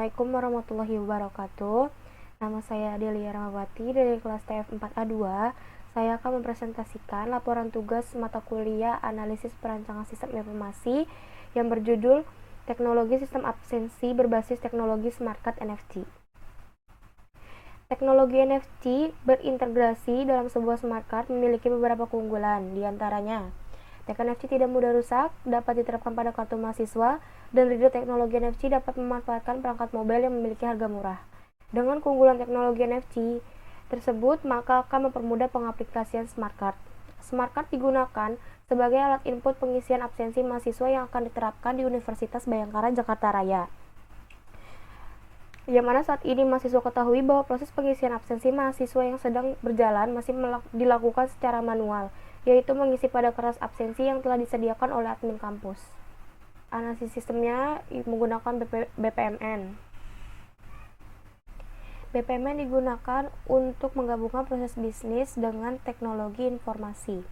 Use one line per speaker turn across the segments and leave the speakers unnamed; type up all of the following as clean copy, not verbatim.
Assalamualaikum warahmatullahi wabarakatuh. Nama saya Delia Ramawati dari kelas TF4A2. Saya akan mempresentasikan laporan tugas mata kuliah Analisis Perancangan Sistem Informasi yang berjudul Teknologi Sistem Absensi berbasis teknologi Smart Card NFC. Teknologi NFC berintegrasi dalam sebuah smart card memiliki beberapa keunggulan, diantaranya NFC tidak mudah rusak, dapat diterapkan pada kartu mahasiswa, dan reader teknologi NFC dapat memanfaatkan perangkat mobile yang memiliki harga murah. Dengan keunggulan teknologi NFC tersebut, maka akan mempermudah pengaplikasian smart card. Smart card digunakan sebagai alat input pengisian absensi mahasiswa yang akan diterapkan di Universitas Bhayangkara Jakarta Raya. Yang mana saat ini mahasiswa ketahui bahwa proses pengisian absensi mahasiswa yang sedang berjalan masih dilakukan secara manual, yaitu mengisi pada kertas absensi yang telah disediakan oleh admin kampus. Analisis sistemnya menggunakan BPMN. BPMN digunakan untuk menggabungkan proses bisnis dengan teknologi informasi.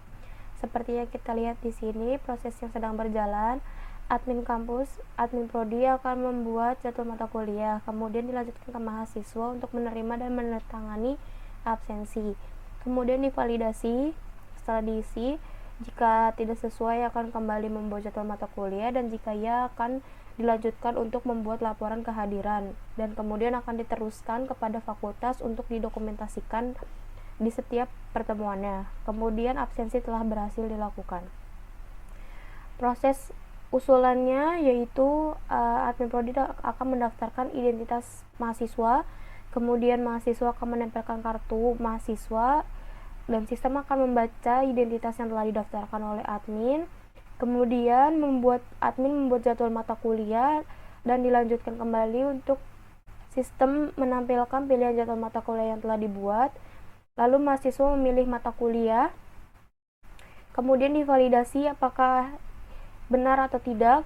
Seperti yang kita lihat di sini, proses yang sedang berjalan, admin kampus, admin prodi akan membuat jadwal mata kuliah, kemudian dilanjutkan ke mahasiswa untuk menerima dan menandatangani absensi. Kemudian divalidasi. Setelah diisi, jika tidak sesuai akan kembali membuat jadwal mata kuliah, dan jika ya akan dilanjutkan untuk membuat laporan kehadiran, dan kemudian akan diteruskan kepada fakultas untuk didokumentasikan di setiap pertemuannya. Kemudian absensi telah berhasil dilakukan. Proses usulannya yaitu admin prodi akan mendaftarkan identitas mahasiswa, kemudian mahasiswa akan menempelkan kartu mahasiswa, dan sistem akan membaca identitas yang telah didaftarkan oleh admin. Kemudian admin membuat jadwal mata kuliah dan dilanjutkan kembali untuk sistem menampilkan pilihan jadwal mata kuliah yang telah dibuat. Lalu mahasiswa memilih mata kuliah, kemudian divalidasi apakah benar atau tidak.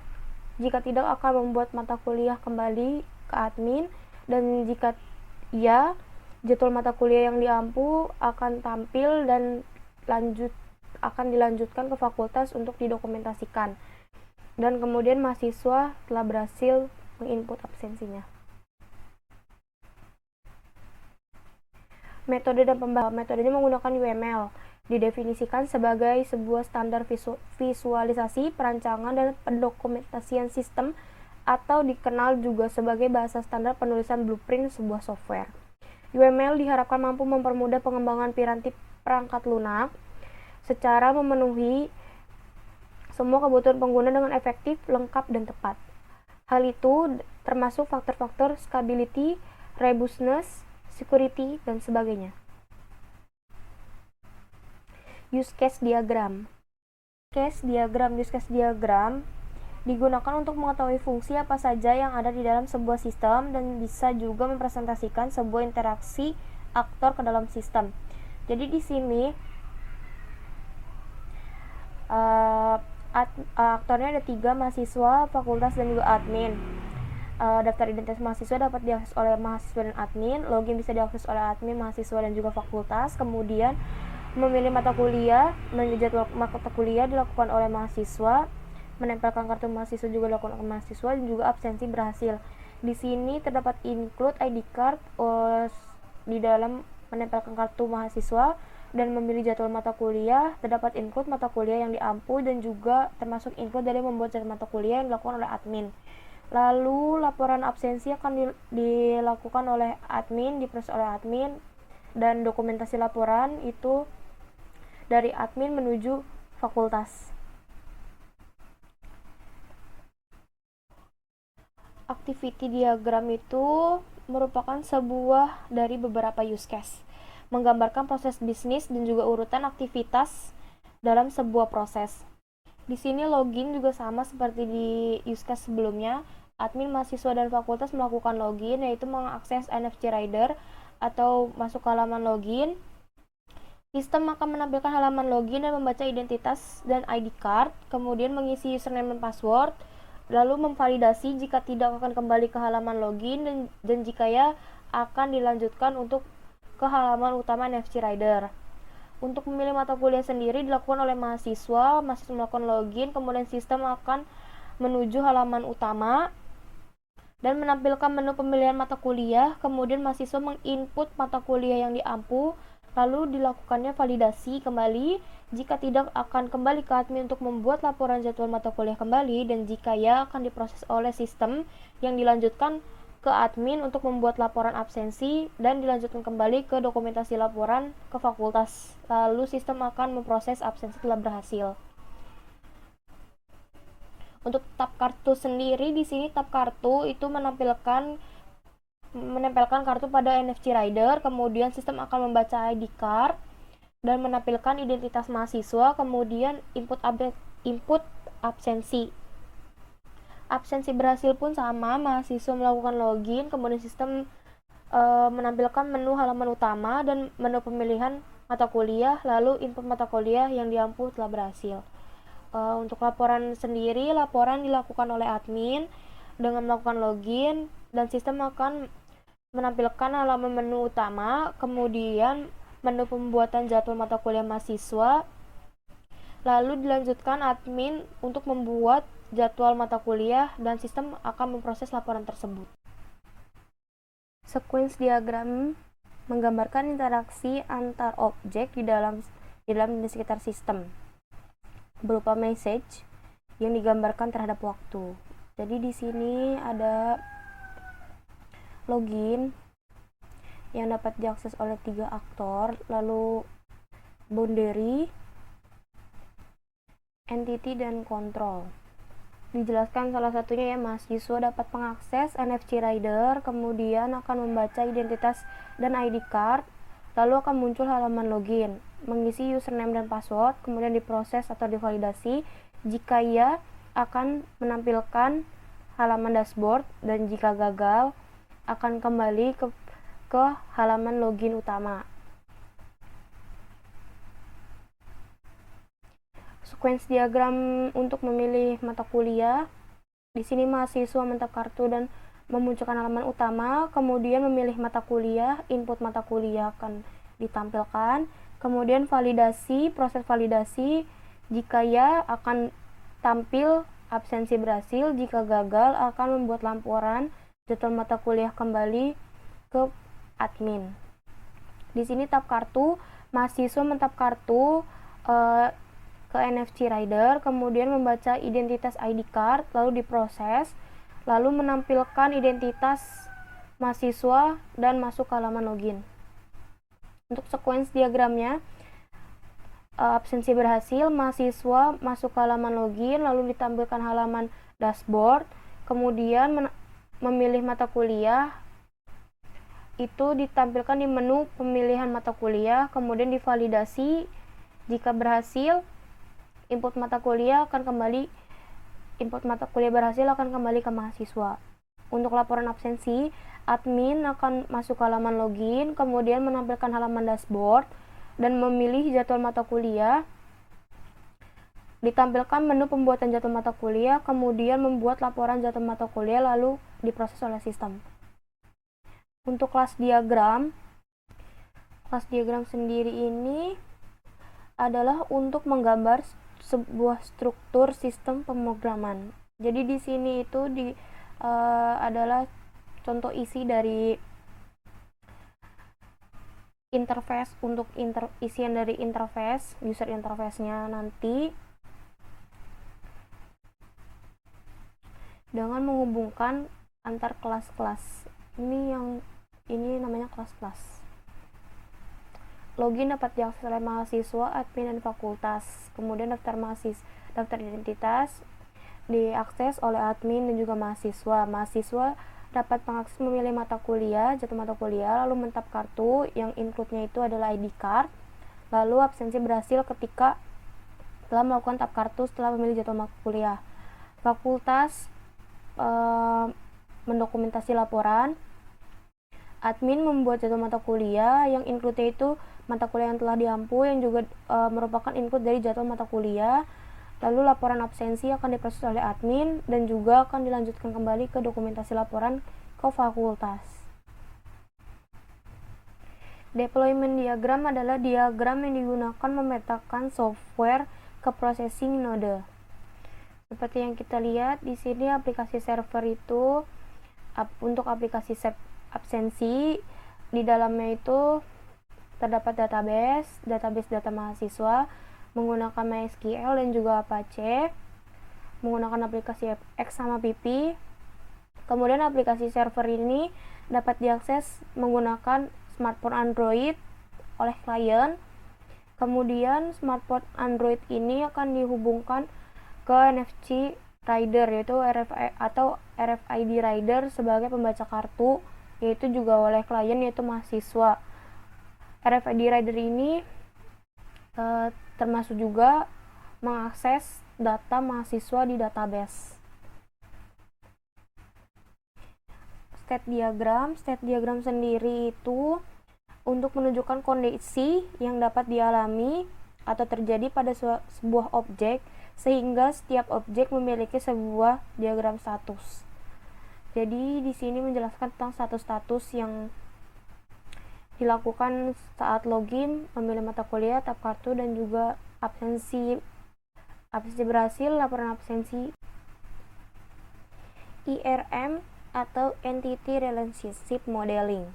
Jika tidak akan membuat mata kuliah kembali ke admin, dan jika iya, jadwal mata kuliah yang diampu akan tampil dan akan dilanjutkan ke fakultas untuk didokumentasikan, dan kemudian mahasiswa telah berhasil menginput absensinya. Metode dan pembahasan. Metodenya menggunakan UML, didefinisikan sebagai sebuah standar visualisasi, perancangan, dan pendokumentasian sistem, atau dikenal juga sebagai bahasa standar penulisan blueprint sebuah software. UML diharapkan mampu mempermudah pengembangan piranti perangkat lunak secara memenuhi semua kebutuhan pengguna dengan efektif, lengkap, dan tepat. Hal itu termasuk faktor-faktor scalability, robustness, security, dan sebagainya. Use case diagram. Use case diagram digunakan untuk mengetahui fungsi apa saja yang ada di dalam sebuah sistem, dan bisa juga mempresentasikan sebuah interaksi aktor ke dalam sistem. Jadi di sini aktornya ada 3, mahasiswa, fakultas, dan juga admin. Daftar identitas mahasiswa dapat diakses oleh mahasiswa dan admin. Login bisa diakses oleh admin, mahasiswa, dan juga fakultas. Kemudian memilih mata kuliah, menjadwal mata kuliah dilakukan oleh mahasiswa. Menempelkan kartu mahasiswa juga dilakukan oleh mahasiswa, dan juga absensi berhasil. Di sini terdapat include ID card di dalam menempelkan kartu mahasiswa dan memilih jadwal mata kuliah. Terdapat include mata kuliah yang diampu, dan juga termasuk include dari membuat jadwal mata kuliah yang dilakukan oleh admin. Lalu laporan absensi akan dilakukan oleh admin, diproses oleh admin, dan dokumentasi laporan itu dari admin menuju fakultas. Activity diagram itu merupakan sebuah dari beberapa use case, menggambarkan proses bisnis dan juga urutan aktivitas dalam sebuah proses. Di sini login juga sama seperti di use case sebelumnya. Admin, mahasiswa, dan fakultas melakukan login, yaitu mengakses NFC Reader atau masuk ke halaman login. Sistem akan menampilkan halaman login dan membaca identitas dan ID card, kemudian mengisi username dan password, lalu memvalidasi. Jika tidak akan kembali ke halaman login, dan jika ya akan dilanjutkan untuk ke halaman utama NFC Reader. Untuk memilih mata kuliah sendiri dilakukan oleh mahasiswa melakukan login, kemudian sistem akan menuju halaman utama, dan menampilkan menu pemilihan mata kuliah. Kemudian mahasiswa menginput mata kuliah yang diampu, lalu dilakukannya validasi kembali. Jika tidak, akan kembali ke admin untuk membuat laporan jadwal mata kuliah kembali, dan jika ya, akan diproses oleh sistem yang dilanjutkan ke admin untuk membuat laporan absensi dan dilanjutkan kembali ke dokumentasi laporan ke fakultas. Lalu sistem akan memproses absensi telah berhasil. Untuk tab kartu sendiri, di sini tab kartu itu menempelkan kartu pada NFC Rider, kemudian sistem akan membaca ID card dan menampilkan identitas mahasiswa, kemudian input absensi. Absensi berhasil pun sama, mahasiswa melakukan login, kemudian sistem menampilkan menu halaman utama dan menu pemilihan mata kuliah, lalu input mata kuliah yang diampu telah berhasil. Untuk laporan sendiri, laporan dilakukan oleh admin dengan melakukan login, dan sistem akan menampilkan halaman menu utama, kemudian menu pembuatan jadwal mata kuliah mahasiswa, lalu dilanjutkan admin untuk membuat jadwal mata kuliah, dan sistem akan memproses laporan tersebut. Sequence diagram menggambarkan interaksi antar objek di dalam dan sekitar sistem berupa message yang digambarkan terhadap waktu. Jadi di sini ada login yang dapat diakses oleh 3 aktor, lalu boundary, entity, dan control. Dijelaskan salah satunya ya, mahasiswa dapat mengakses NFC Rider, kemudian akan membaca identitas dan ID card, lalu akan muncul halaman login, mengisi username dan password, kemudian diproses atau divalidasi. Jika ya, akan menampilkan halaman dashboard, dan jika gagal, akan kembali ke halaman login utama. Sequence diagram untuk memilih mata kuliah. Di sini mahasiswa mentap kartu dan memunculkan halaman utama, kemudian memilih mata kuliah, input mata kuliah akan ditampilkan, kemudian validasi, proses validasi. Jika ya, akan tampil absensi berhasil, jika gagal akan membuat laporan jadwal mata kuliah kembali ke admin. Di sini tab kartu, mahasiswa mentap kartu ke NFC Rider, kemudian membaca identitas ID card, lalu diproses, lalu menampilkan identitas mahasiswa dan masuk ke halaman login. Untuk sequence diagramnya, absensi berhasil, mahasiswa masuk ke halaman login, lalu ditampilkan halaman dashboard, kemudian memilih mata kuliah, itu ditampilkan di menu pemilihan mata kuliah, kemudian divalidasi. Jika berhasil, input mata kuliah berhasil akan kembali ke mahasiswa. Untuk laporan absensi, admin akan masuk ke halaman login, kemudian menampilkan halaman dashboard dan memilih jadwal mata kuliah. Ditampilkan menu pembuatan jadwal mata kuliah, kemudian membuat laporan jadwal mata kuliah, lalu diproses oleh sistem. Untuk kelas diagram sendiri ini adalah untuk menggambar sebuah struktur sistem pemrograman. Jadi di sini itu adalah contoh isi dari interface, untuk isian dari interface, user interface-nya nanti dengan menghubungkan antar kelas-kelas. Ini namanya kelas-kelas. Login dapat diakses oleh mahasiswa, admin, dan fakultas. Kemudian daftar identitas diakses oleh admin dan juga mahasiswa. Mahasiswa dapat mengakses memilih mata kuliah, jadwal mata kuliah, lalu mentap kartu yang include-nya itu adalah ID card. Lalu absensi berhasil ketika telah melakukan tap kartu setelah memilih jadwal mata kuliah. Fakultas mendokumentasi laporan. Admin membuat jadwal mata kuliah yang include itu mata kuliah yang telah diampu, yang juga merupakan input dari jadwal mata kuliah. Lalu laporan absensi akan diproses oleh admin dan juga akan dilanjutkan kembali ke dokumentasi laporan ke fakultas. Deployment diagram adalah diagram yang digunakan memetakan software ke processing node. Seperti yang kita lihat di sini, aplikasi server itu Untuk aplikasi SEP absensi, di dalamnya itu terdapat database data mahasiswa menggunakan MySQL dan juga Apache, menggunakan aplikasi X sama PP. Kemudian aplikasi server ini dapat diakses menggunakan smartphone Android oleh klien. Kemudian smartphone Android ini akan dihubungkan ke NFC reader, yaitu RFID reader sebagai pembaca kartu, yaitu juga oleh klien, yaitu mahasiswa. RFID reader ini termasuk juga mengakses data mahasiswa di database. State diagram sendiri itu untuk menunjukkan kondisi yang dapat dialami atau terjadi pada sebuah objek, sehingga setiap objek memiliki sebuah diagram status. Jadi di sini menjelaskan tentang status-status yang dilakukan saat login, memilih mata kuliah, tap kartu, dan juga absensi berhasil, laporan absensi. IRM atau Entity Relationship Modeling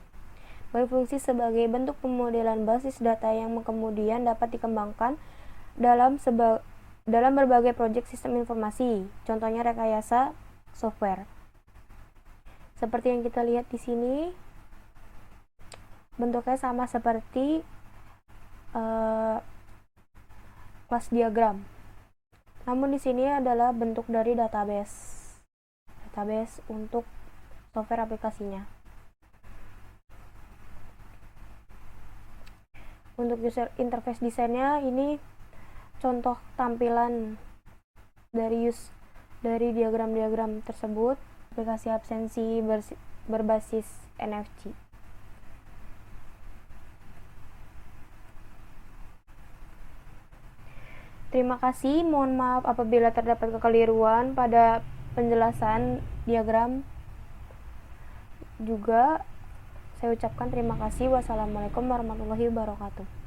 berfungsi sebagai bentuk pemodelan basis data yang kemudian dapat dikembangkan dalam berbagai proyek sistem informasi, contohnya rekayasa software. Seperti yang kita lihat di sini, bentuknya sama seperti kelas diagram. Namun di sini adalah bentuk dari database untuk software aplikasinya. Untuk user interface desainnya, ini contoh tampilan dari diagram-diagram tersebut. Aplikasi absensi berbasis NFC. Terima kasih, mohon maaf apabila terdapat kekeliruan pada penjelasan diagram. Juga saya ucapkan terima kasih. Wassalamualaikum warahmatullahi wabarakatuh.